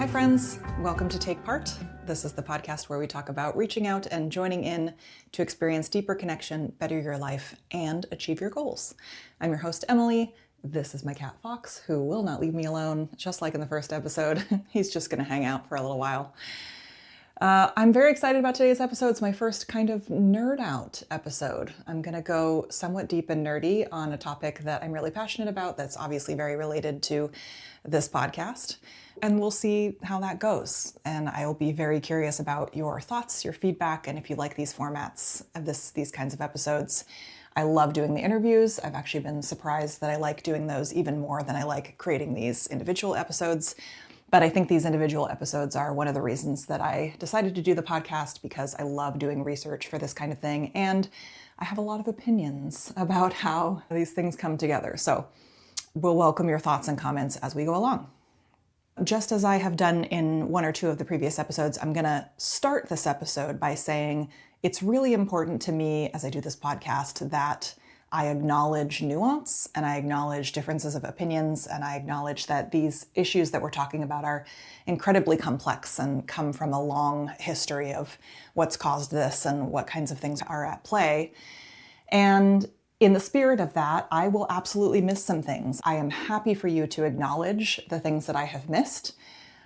Hi friends, welcome to Take Part. This is the podcast where we talk about reaching out and joining in to experience deeper connection, better your life, and achieve your goals. I'm your host, Emily. This is my cat, Fox, who will not leave me alone, just like in the first episode. He's just going to hang out for a little while. I'm very excited about today's episode. It's my first kind of nerd out episode. I'm going to go somewhat deep and nerdy on a topic that I'm really passionate about that's obviously very related to this podcast. And we'll see how that goes. And I will be very curious about your thoughts, your feedback, and if you like these formats of these kinds of episodes. I love doing the interviews. I've actually been surprised that I like doing those even more than I like creating these individual episodes. But I think these individual episodes are one of the reasons that I decided to do the podcast, because I love doing research for this kind of thing. And I have a lot of opinions about how these things come together. So we'll welcome your thoughts and comments as we go along. Just as I have done in one or two of the previous episodes, I'm going to start this episode by saying it's really important to me as I do this podcast that I acknowledge nuance and I acknowledge differences of opinions, and I acknowledge that these issues that we're talking about are incredibly complex and come from a long history of what's caused this and what kinds of things are at play. And in the spirit of that, I will absolutely miss some things. I am happy for you to acknowledge the things that I have missed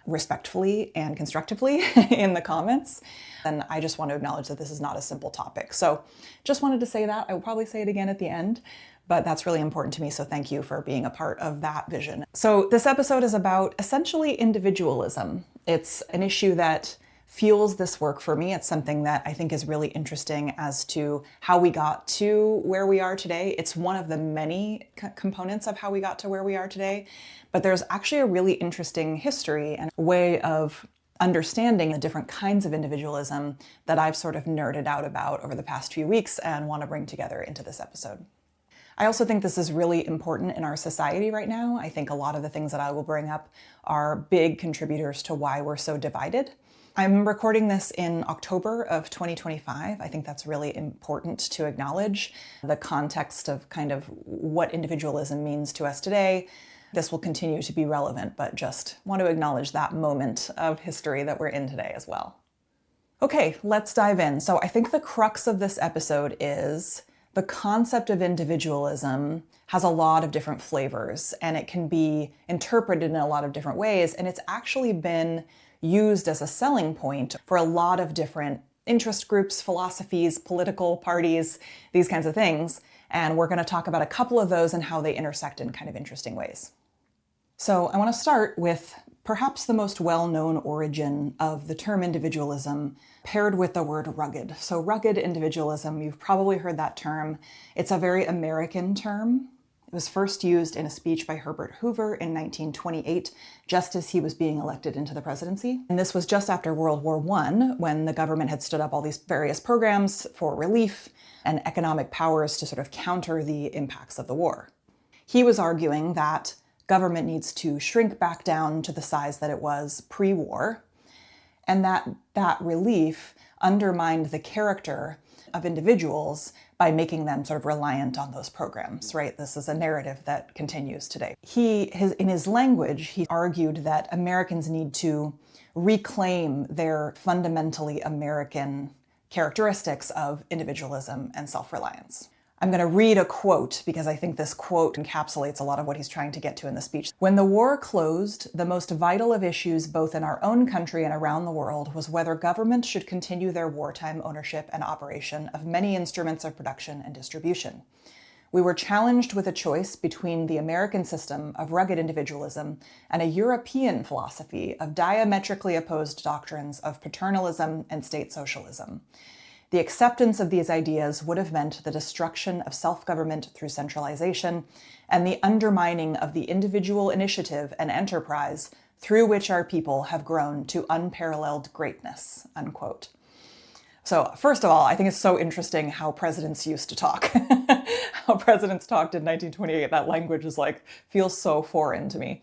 respectfully and constructively in the comments. And I just want to acknowledge that this is not a simple topic. So just wanted to say that. I will probably say it again at the end, but that's really important to me. So thank you for being a part of that vision. So this episode is about essentially individualism. It's an issue that fuels this work for me. It's something that I think is really interesting as to how we got to where we are today. It's one of the many components of how we got to where we are today, but there's actually a really interesting history and way of understanding the different kinds of individualism that I've sort of nerded out about over the past few weeks and want to bring together into this episode. I also think this is really important in our society right now. I think a lot of the things that I will bring up are big contributors to why we're so divided. I'm recording this in October of 2025. I think that's really important to acknowledge the context of kind of what individualism means to us today. This will continue to be relevant, but just want to acknowledge that moment of history that we're in today as well. Okay, let's dive in. So I think the crux of this episode is the concept of individualism has a lot of different flavors, and it can be interpreted in a lot of different ways, and it's actually been used as a selling point for a lot of different interest groups, philosophies, political parties, these kinds of things. And we're going to talk about a couple of those and how they intersect in kind of interesting ways. So I want to start with perhaps the most well-known origin of the term individualism paired with the word rugged. So rugged individualism, you've probably heard that term. It's a very American term. It was first used in a speech by Herbert Hoover in 1928, just as he was being elected into the presidency. And this was just after World War I, when the government had stood up all these various programs for relief and economic powers to sort of counter the impacts of the war. He was arguing that government needs to shrink back down to the size that it was pre-war, and that relief undermined the character of individuals by making them sort of reliant on those programs, right? This is a narrative that continues today. In his language, he argued that Americans need to reclaim their fundamentally American characteristics of individualism and self-reliance. I'm going to read a quote because I think this quote encapsulates a lot of what he's trying to get to in the speech. When the war closed, the most vital of issues both in our own country and around the world was whether government should continue their wartime ownership and operation of many instruments of production and distribution. We were challenged with a choice between the American system of rugged individualism and a European philosophy of diametrically opposed doctrines of paternalism and state socialism. The acceptance of these ideas would have meant the destruction of self-government through centralization and the undermining of the individual initiative and enterprise through which our people have grown to unparalleled greatness, unquote. So first of all, I think it's so interesting how presidents used to talk. How presidents talked in 1928. That language is feels so foreign to me.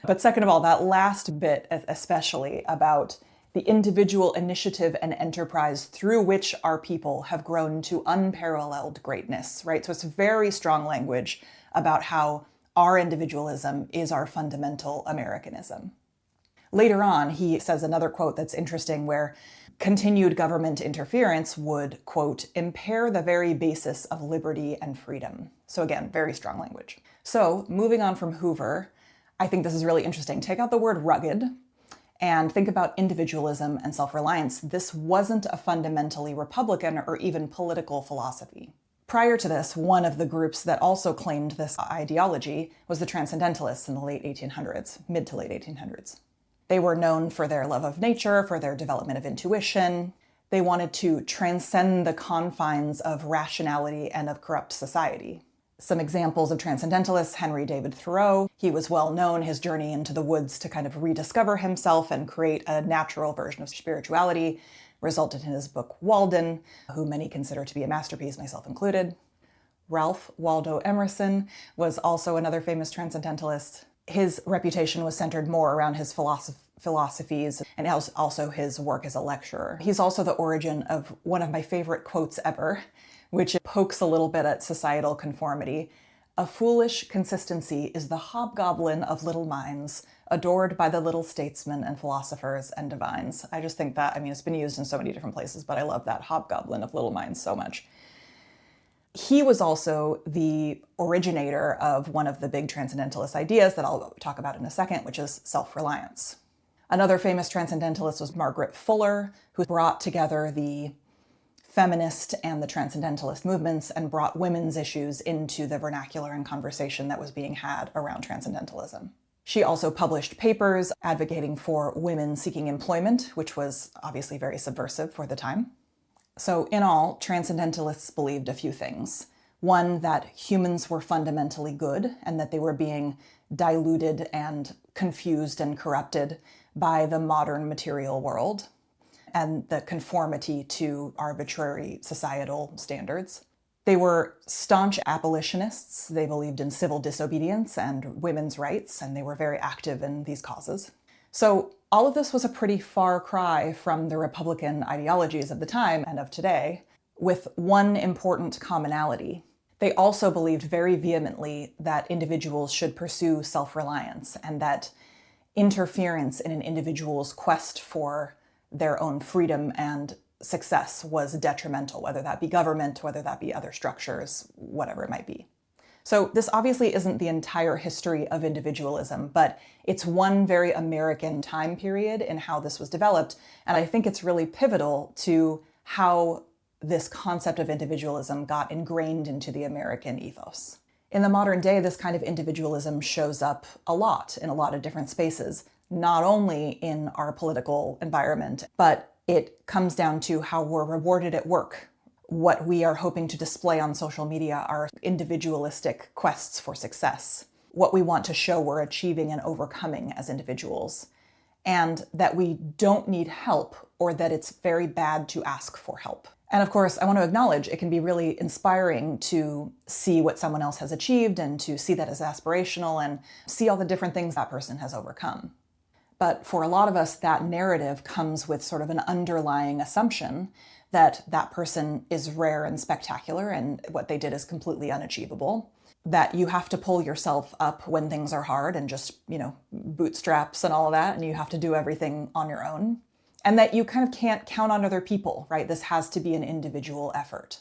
But second of all, that last bit especially about the individual initiative and enterprise through which our people have grown to unparalleled greatness, right? So it's very strong language about how our individualism is our fundamental Americanism. Later on, he says another quote that's interesting where continued government interference would, quote, impair the very basis of liberty and freedom. So again, very strong language. So moving on from Hoover, I think this is really interesting. Take out the word rugged and think about individualism and self-reliance. This wasn't a fundamentally Republican or even political philosophy. Prior to this, one of the groups that also claimed this ideology was the Transcendentalists in the late 1800s, mid to late 1800s. They were known for their love of nature, for their development of intuition. They wanted to transcend the confines of rationality and of corrupt society. Some examples of Transcendentalists: Henry David Thoreau. He was well known, his journey into the woods to kind of rediscover himself and create a natural version of spirituality resulted in his book Walden, who many consider to be a masterpiece, myself included. Ralph Waldo Emerson was also another famous transcendentalist. His reputation was centered more around his philosophies and also his work as a lecturer. He's also the origin of one of my favorite quotes ever, which pokes a little bit at societal conformity. "A foolish consistency is the hobgoblin of little minds, adored by the little statesmen and philosophers and divines." I just think that, it's been used in so many different places, but I love that hobgoblin of little minds so much. He was also the originator of one of the big transcendentalist ideas that I'll talk about in a second, which is self-reliance. Another famous transcendentalist was Margaret Fuller, who brought together the feminist and the transcendentalist movements and brought women's issues into the vernacular and conversation that was being had around transcendentalism. She also published papers advocating for women seeking employment, which was obviously very subversive for the time. So in all, transcendentalists believed a few things. One, that humans were fundamentally good and that they were being diluted and confused and corrupted by the modern material world and the conformity to arbitrary societal standards. They were staunch abolitionists. They believed in civil disobedience and women's rights, and they were very active in these causes. So all of this was a pretty far cry from the Republican ideologies of the time and of today, with one important commonality. They also believed very vehemently that individuals should pursue self-reliance and that interference in an individual's quest for their own freedom and success was detrimental, whether that be government, whether that be other structures, whatever it might be. So this obviously isn't the entire history of individualism, but it's one very American time period in how this was developed. And I think it's really pivotal to how this concept of individualism got ingrained into the American ethos. In the modern day, this kind of individualism shows up a lot in a lot of different spaces, not only in our political environment, but it comes down to how we're rewarded at work. What we are hoping to display on social media are individualistic quests for success, what we want to show we're achieving and overcoming as individuals, and that we don't need help or that it's very bad to ask for help. And of course, I want to acknowledge it can be really inspiring to see what someone else has achieved and to see that as aspirational and see all the different things that person has overcome. But for a lot of us, that narrative comes with sort of an underlying assumption that that person is rare and spectacular and what they did is completely unachievable, that you have to pull yourself up when things are hard and just, bootstraps and all of that, and you have to do everything on your own, and that you kind of can't count on other people, right? This has to be an individual effort.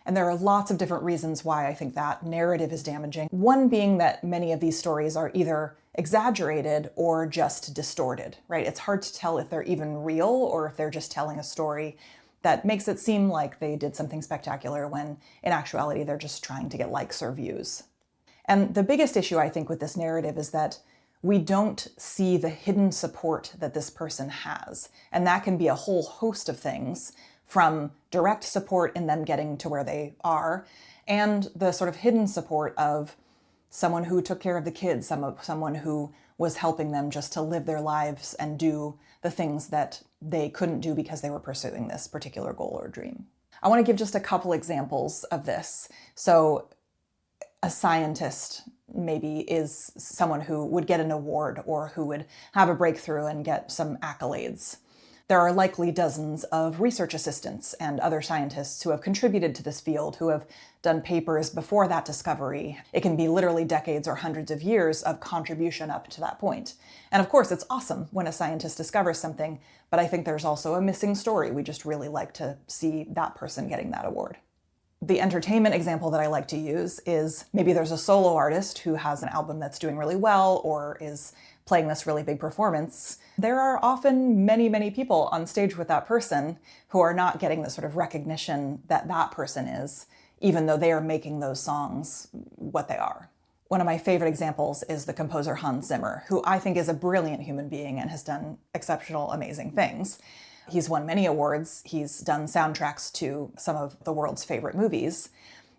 And there are lots of different reasons why I think that narrative is damaging. One being that many of these stories are either exaggerated or just distorted, right? It's hard to tell if they're even real or if they're just telling a story that makes it seem like they did something spectacular when in actuality they're just trying to get likes or views. And the biggest issue I think with this narrative is that we don't see the hidden support that this person has. And that can be a whole host of things, from direct support in them getting to where they are, and the sort of hidden support of someone who took care of the kids, someone who was helping them just to live their lives and do the things that they couldn't do because they were pursuing this particular goal or dream. I want to give just a couple examples of this. So a scientist maybe is someone who would get an award or who would have a breakthrough and get some accolades. There are likely dozens of research assistants and other scientists who have contributed to this field, who have done papers before that discovery. It can be literally decades or hundreds of years of contribution up to that point. And of course, it's awesome when a scientist discovers something, but I think there's also a missing story. We just really like to see that person getting that award. The entertainment example that I like to use is maybe there's a solo artist who has an album that's doing really well or is playing this really big performance. There are often many, many people on stage with that person who are not getting the sort of recognition that that person is, even though they are making those songs what they are. One of my favorite examples is the composer Hans Zimmer, who I think is a brilliant human being and has done exceptional, amazing things. He's won many awards. He's done soundtracks to some of the world's favorite movies.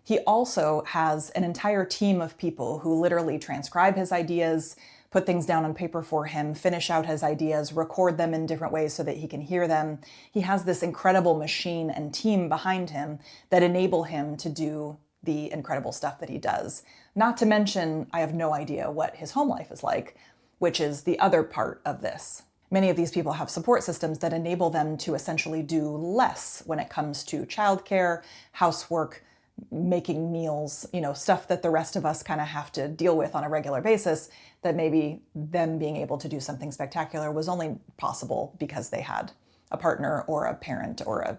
He also has an entire team of people who literally transcribe his ideas, put things down on paper for him, finish out his ideas, record them in different ways so that he can hear them. He has this incredible machine and team behind him that enable him to do the incredible stuff that he does. Not to mention, I have no idea what his home life is like, which is the other part of this. Many of these people have support systems that enable them to essentially do less when it comes to childcare, housework, making meals, stuff that the rest of us kind of have to deal with on a regular basis, that maybe them being able to do something spectacular was only possible because they had a partner or a parent or a,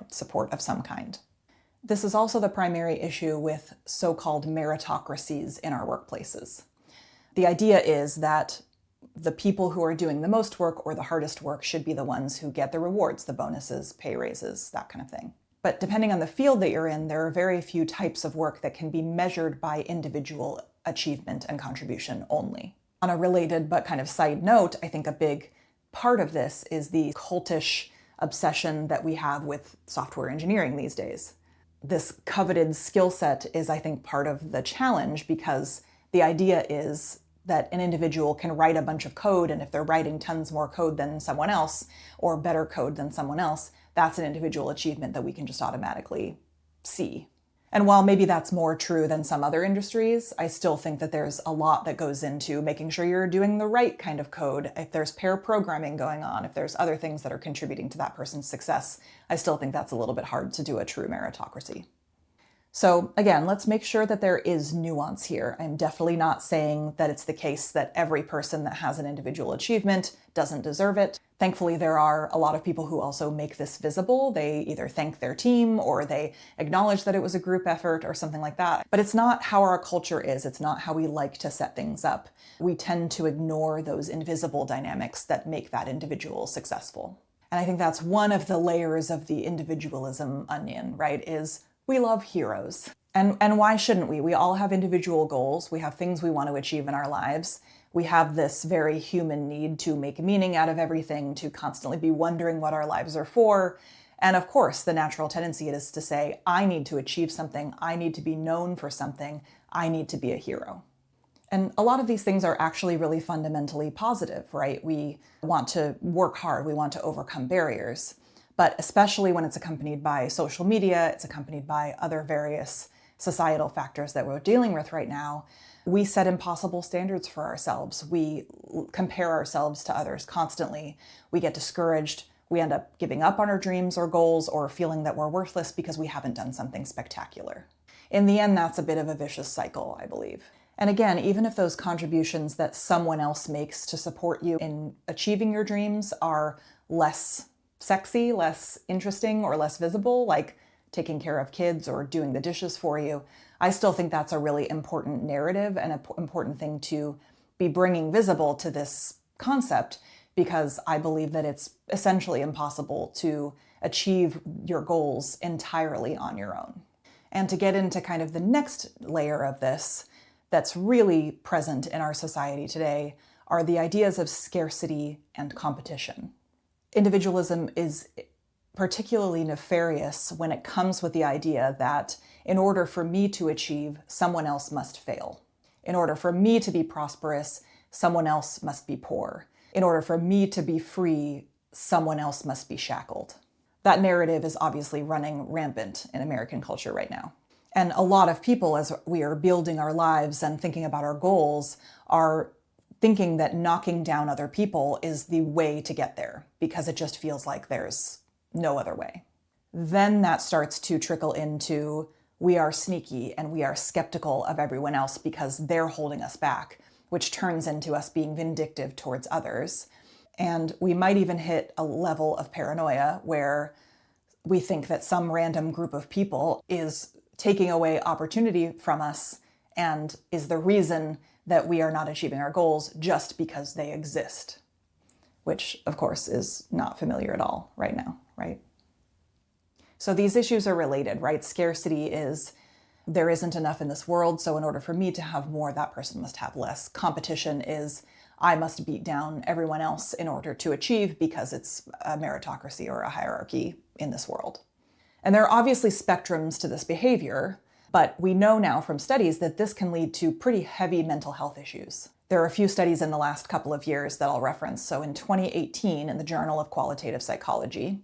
support of some kind. This is also the primary issue with so-called meritocracies in our workplaces. The idea is that the people who are doing the most work or the hardest work should be the ones who get the rewards, the bonuses, pay raises, that kind of thing. But depending on the field that you're in, there are very few types of work that can be measured by individual achievement and contribution only. On a related but kind of side note, I think a big part of this is the cultish obsession that we have with software engineering these days. This coveted skill set is, I think, part of the challenge, because the idea is that an individual can write a bunch of code, and if they're writing tons more code than someone else, or better code than someone else, that's an individual achievement that we can just automatically see. And while maybe that's more true than some other industries, I still think that there's a lot that goes into making sure you're doing the right kind of code. If there's pair programming going on, if there's other things that are contributing to that person's success, I still think that's a little bit hard to do a true meritocracy. So again, let's make sure that there is nuance here. I'm definitely not saying that it's the case that every person that has an individual achievement doesn't deserve it. Thankfully, there are a lot of people who also make this visible. They either thank their team or they acknowledge that it was a group effort or something like that. But it's not how our culture is. It's not how we like to set things up. We tend to ignore those invisible dynamics that make that individual successful. And I think that's one of the layers of the individualism onion, right? Is we love heroes. And why shouldn't we? We all have individual goals. We have things we want to achieve in our lives. We have this very human need to make meaning out of everything, to constantly be wondering what our lives are for. And of course, the natural tendency is to say, I need to achieve something. I need to be known for something. I need to be a hero. And a lot of these things are actually really fundamentally positive, right? We want to work hard. We want to overcome barriers. But especially when it's accompanied by social media, it's accompanied by other various societal factors that we're dealing with right now, we set impossible standards for ourselves. We compare ourselves to others constantly. We get discouraged. We end up giving up on our dreams or goals, or feeling that we're worthless because we haven't done something spectacular. In the end, that's a bit of a vicious cycle, I believe. And again, even if those contributions that someone else makes to support you in achieving your dreams are less sexy, less interesting, or less visible, like taking care of kids or doing the dishes for you, I still think that's a really important narrative and an important thing to be bringing visible to this concept, because I believe that it's essentially impossible to achieve your goals entirely on your own. And to get into kind of the next layer of this that's really present in our society today are the ideas of scarcity and competition. Individualism is particularly nefarious when it comes with the idea that in order for me to achieve, someone else must fail. In order for me to be prosperous, someone else must be poor. In order for me to be free, someone else must be shackled. That narrative is obviously running rampant in American culture right now. And a lot of people, as we are building our lives and thinking about our goals, are thinking that knocking down other people is the way to get there because it just feels like there's no other way. Then that starts to trickle into we are sneaky and we are skeptical of everyone else because they're holding us back, which turns into us being vindictive towards others. And we might even hit a level of paranoia where we think that some random group of people is taking away opportunity from us and is the reason that we are not achieving our goals just because they exist, which of course is not familiar at all right now, right? So these issues are related, right? Scarcity is there isn't enough in this world, so in order for me to have more, that person must have less. Competition is I must beat down everyone else in order to achieve because it's a meritocracy or a hierarchy in this world. And there are obviously spectrums to this behavior, but we know now from studies that this can lead to pretty heavy mental health issues. There are a few studies in the last couple of years that I'll reference. So in 2018, in the Journal of Qualitative Psychology,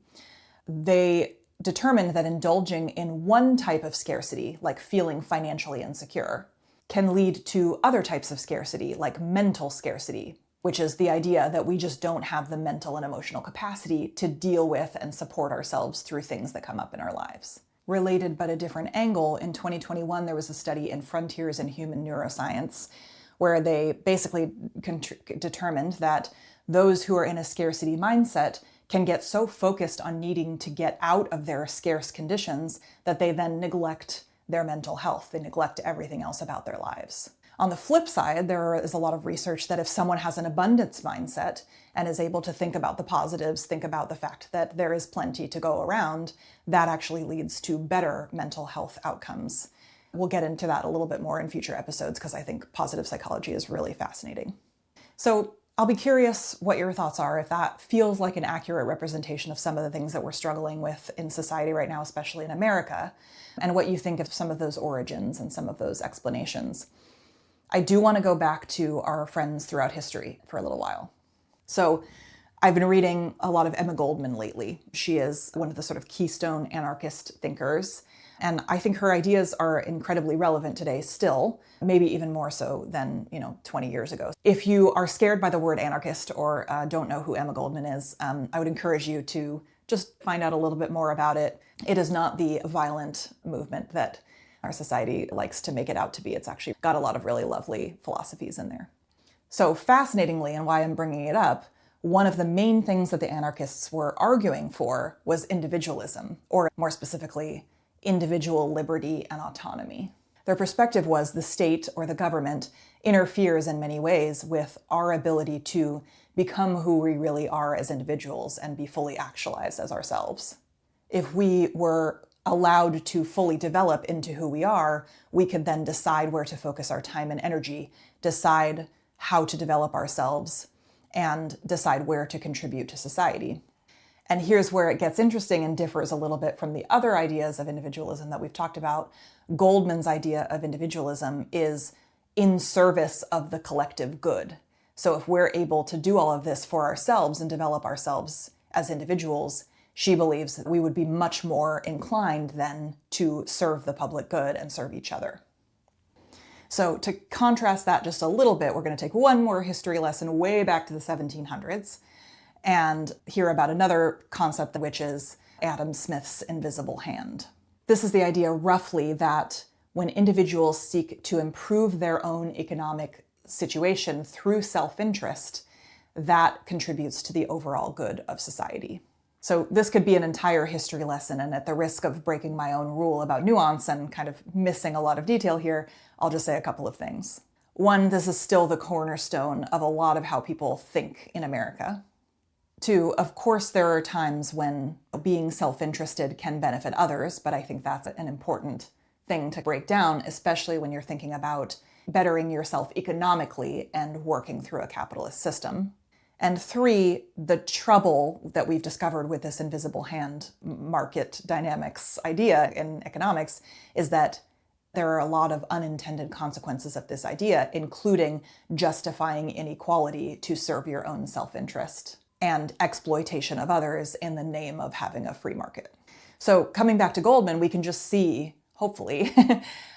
they determined that indulging in one type of scarcity, like feeling financially insecure, can lead to other types of scarcity, like mental scarcity, which is the idea that we just don't have the mental and emotional capacity to deal with and support ourselves through things that come up in our lives. Related but a different angle, in 2021, there was a study in Frontiers in Human Neuroscience where they basically determined that those who are in a scarcity mindset can get so focused on needing to get out of their scarce conditions that they then neglect their mental health. They neglect everything else about their lives. On the flip side, there is a lot of research that if someone has an abundance mindset and is able to think about the positives, think about the fact that there is plenty to go around, that actually leads to better mental health outcomes. We'll get into that a little bit more in future episodes because I think positive psychology is really fascinating. So I'll be curious what your thoughts are, if that feels like an accurate representation of some of the things that we're struggling with in society right now, especially in America, and what you think of some of those origins and some of those explanations. I do want to go back to our friends throughout history for a little while. So I've been reading a lot of Emma Goldman lately. She is one of the sort of keystone anarchist thinkers. And I think her ideas are incredibly relevant today still, maybe even more so than, 20 years ago. If you are scared by the word anarchist or don't know who Emma Goldman is, I would encourage you to just find out a little bit more about it. It is not the violent movement that our society likes to make it out to be. It's actually got a lot of really lovely philosophies in there. So fascinatingly, and why I'm bringing it up, one of the main things that the anarchists were arguing for was individualism, or more specifically, individual liberty and autonomy. Their perspective was the state or the government interferes in many ways with our ability to become who we really are as individuals and be fully actualized as ourselves. If we were allowed to fully develop into who we are, we could then decide where to focus our time and energy, decide how to develop ourselves, and decide where to contribute to society. And here's where it gets interesting and differs a little bit from the other ideas of individualism that we've talked about. Goldman's idea of individualism is in service of the collective good. So if we're able to do all of this for ourselves and develop ourselves as individuals, she believes that we would be much more inclined then to serve the public good and serve each other. So to contrast that just a little bit, we're going to take one more history lesson way back to the 1700s. And hear about another concept, which is Adam Smith's invisible hand. This is the idea roughly that when individuals seek to improve their own economic situation through self-interest, that contributes to the overall good of society. So this could be an entire history lesson, and at the risk of breaking my own rule about nuance and kind of missing a lot of detail here, I'll just say a couple of things. One, this is still the cornerstone of a lot of how people think in America. Two, of course, there are times when being self-interested can benefit others, but I think that's an important thing to break down, especially when you're thinking about bettering yourself economically and working through a capitalist system. And three, the trouble that we've discovered with this invisible hand market dynamics idea in economics is that there are a lot of unintended consequences of this idea, including justifying inequality to serve your own self-interest and exploitation of others in the name of having a free market. So coming back to Goldman, we can just see, hopefully,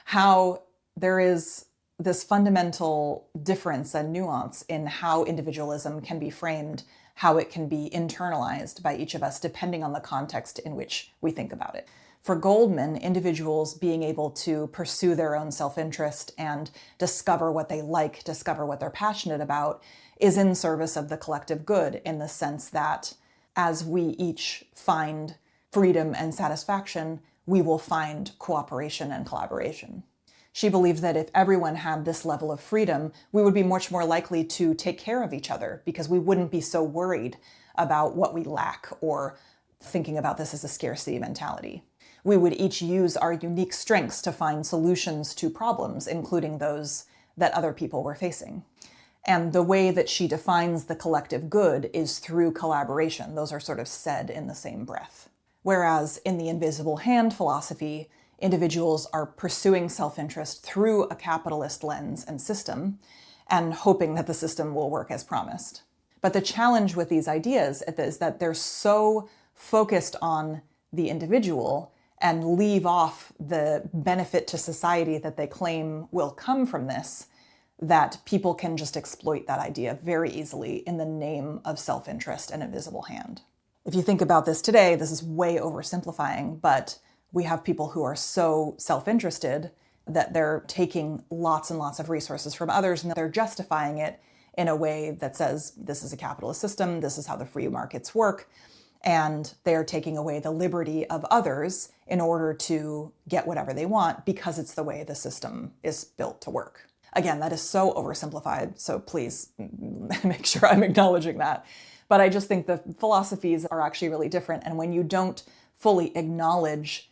how there is this fundamental difference and nuance in how individualism can be framed, how it can be internalized by each of us, depending on the context in which we think about it. For Goldman, individuals being able to pursue their own self-interest and discover what they like, discover what they're passionate about, is in service of the collective good, in the sense that as we each find freedom and satisfaction, we will find cooperation and collaboration. She believed that if everyone had this level of freedom, we would be much more likely to take care of each other, because we wouldn't be so worried about what we lack or thinking about this as a scarcity mentality. We would each use our unique strengths to find solutions to problems, including those that other people were facing. And the way that she defines the collective good is through collaboration. Those are sort of said in the same breath. Whereas in the invisible hand philosophy, individuals are pursuing self-interest through a capitalist lens and system, and hoping that the system will work as promised. But the challenge with these ideas is that they're so focused on the individual and leave off the benefit to society that they claim will come from this, that people can just exploit that idea very easily in the name of self-interest and invisible hand. If you think about this today, this is way oversimplifying, but we have people who are so self-interested that they're taking lots and lots of resources from others, and they're justifying it in a way that says, this is a capitalist system, this is how the free markets work, and they're taking away the liberty of others in order to get whatever they want, because it's the way the system is built to work. Again, that is so oversimplified, so please make sure I'm acknowledging that. But I just think the philosophies are actually really different, and when you don't fully acknowledge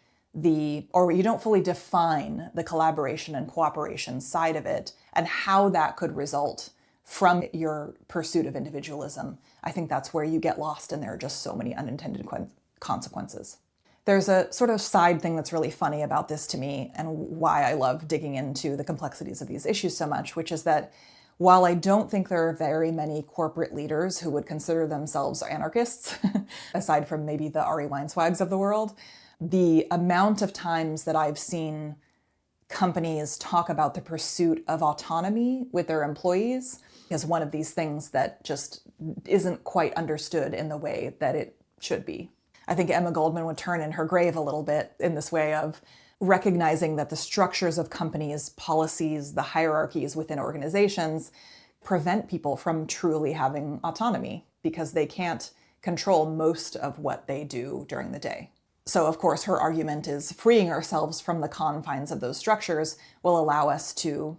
or you don't fully define the collaboration and cooperation side of it and how that could result from your pursuit of individualism, I think that's where you get lost, and there are just so many unintended consequences. There's a sort of side thing that's really funny about this to me, and why I love digging into the complexities of these issues so much, which is that while I don't think there are very many corporate leaders who would consider themselves anarchists, aside from maybe the Ari Weinswags of the world, the amount of times that I've seen companies talk about the pursuit of autonomy with their employees is one of these things that just isn't quite understood in the way that it should be. I think Emma Goldman would turn in her grave a little bit in this way of recognizing that the structures of companies, policies, the hierarchies within organizations prevent people from truly having autonomy, because they can't control most of what they do during the day. So, of course, her argument is freeing ourselves from the confines of those structures will allow us to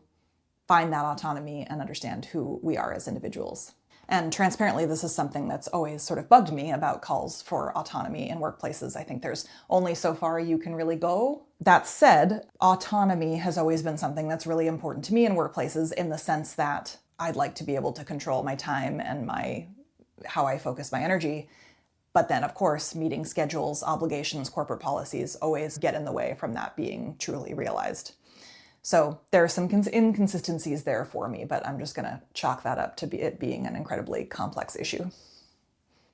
find that autonomy and understand who we are as individuals. And transparently, this is something that's always sort of bugged me about calls for autonomy in workplaces. I think there's only so far you can really go. That said, autonomy has always been something that's really important to me in workplaces, in the sense that I'd like to be able to control my time and how I focus my energy. But then, of course, meeting schedules, obligations, corporate policies always get in the way from that being truly realized. So there are some inconsistencies there for me, but I'm just going to chalk that up to it being an incredibly complex issue.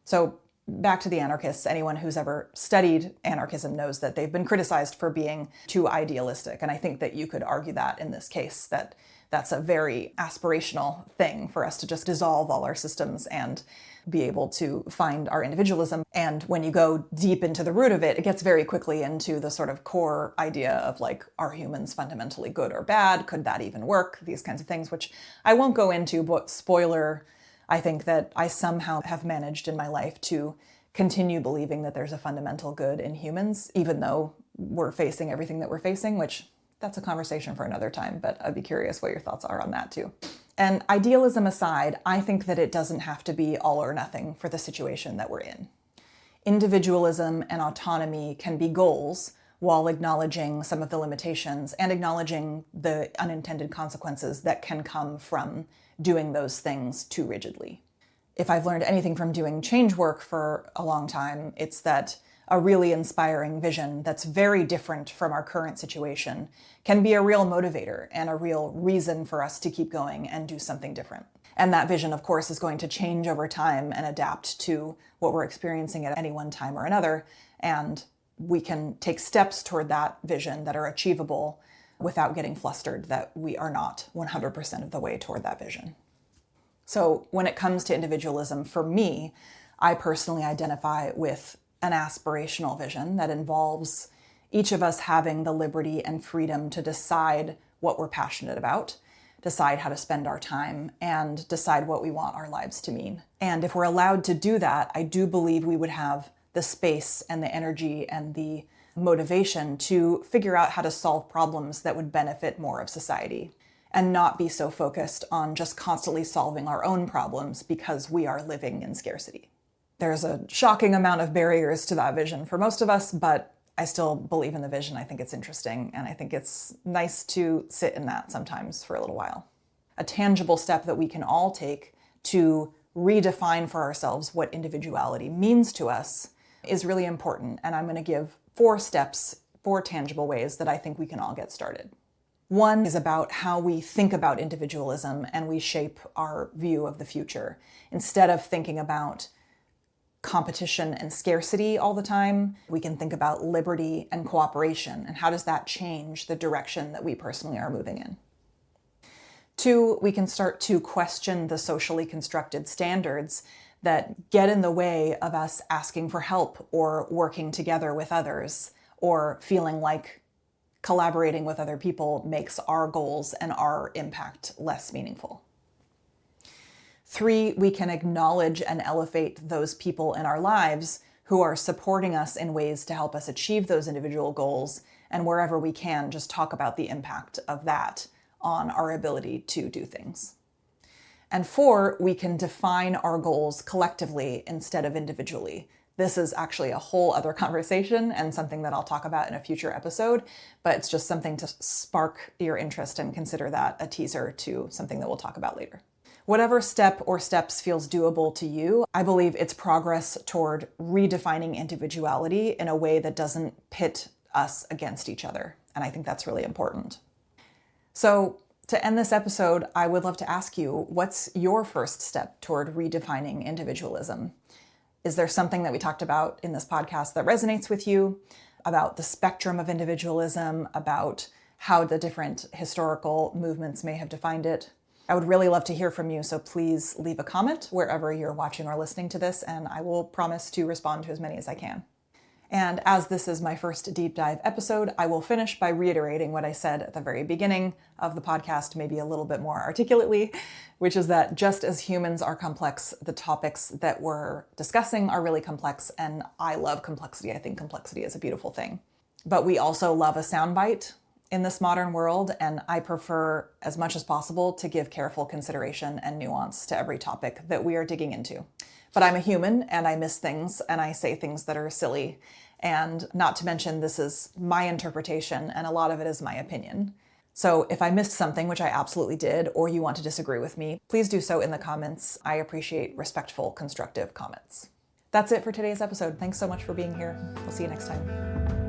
So back to the anarchists. Anyone who's ever studied anarchism knows that they've been criticized for being too idealistic. And I think that you could argue that in this case, that that's a very aspirational thing for us to just dissolve all our systems and be able to find our individualism. And when you go deep into the root of it, it gets very quickly into the sort of core idea of like, are humans fundamentally good or bad? Could that even work? These kinds of things, which I won't go into, but spoiler, I think that I somehow have managed in my life to continue believing that there's a fundamental good in humans, even though we're facing everything that we're facing, which that's a conversation for another time, but I'd be curious what your thoughts are on that too. And idealism aside, I think that it doesn't have to be all or nothing for the situation that we're in. Individualism and autonomy can be goals while acknowledging some of the limitations and acknowledging the unintended consequences that can come from doing those things too rigidly. If I've learned anything from doing change work for a long time, it's that a really inspiring vision that's very different from our current situation can be a real motivator and a real reason for us to keep going and do something different. And that vision, of course, is going to change over time and adapt to what we're experiencing at any one time or another. And we can take steps toward that vision that are achievable without getting flustered that we are not 100% of the way toward that vision. So when it comes to individualism, for me, I personally identify with an aspirational vision that involves each of us having the liberty and freedom to decide what we're passionate about, decide how to spend our time, and decide what we want our lives to mean. And if we're allowed to do that, I do believe we would have the space and the energy and the motivation to figure out how to solve problems that would benefit more of society, and not be so focused on just constantly solving our own problems because we are living in scarcity. There's a shocking amount of barriers to that vision for most of us, but I still believe in the vision. I think it's interesting, and I think it's nice to sit in that sometimes for a little while. A tangible step that we can all take to redefine for ourselves what individuality means to us is really important, and I'm going to give 4 steps, 4 tangible ways that I think we can all get started. One is about how we think about individualism and we shape our view of the future. Instead of thinking about competition and scarcity all the time, we can think about liberty and cooperation, and how does that change the direction that we personally are moving in. 2, we can start to question the socially constructed standards that get in the way of us asking for help or working together with others, or feeling like collaborating with other people makes our goals and our impact less meaningful. 3, we can acknowledge and elevate those people in our lives who are supporting us in ways to help us achieve those individual goals, and wherever we can, just talk about the impact of that on our ability to do things. And 4, we can define our goals collectively instead of individually. This is actually a whole other conversation and something that I'll talk about in a future episode, but it's just something to spark your interest and consider that a teaser to something that we'll talk about later. Whatever step or steps feels doable to you, I believe it's progress toward redefining individuality in a way that doesn't pit us against each other. And I think that's really important. So to end this episode, I would love to ask you, what's your first step toward redefining individualism? Is there something that we talked about in this podcast that resonates with you about the spectrum of individualism, about how the different historical movements may have defined it? I would really love to hear from you, so please leave a comment wherever you're watching or listening to this, and I will promise to respond to as many as I can. And as this is my first deep dive episode, I will finish by reiterating what I said at the very beginning of the podcast, maybe a little bit more articulately, which is that just as humans are complex, the topics that we're discussing are really complex, and I love complexity. I think complexity is a beautiful thing. But we also love a soundbite in this modern world, and I prefer, as much as possible, to give careful consideration and nuance to every topic that we are digging into. But I'm a human, and I miss things, and I say things that are silly. And not to mention, this is my interpretation, and a lot of it is my opinion. So if I missed something, which I absolutely did, or you want to disagree with me, please do so in the comments. I appreciate respectful, constructive comments. That's it for today's episode. Thanks so much for being here. We'll see you next time.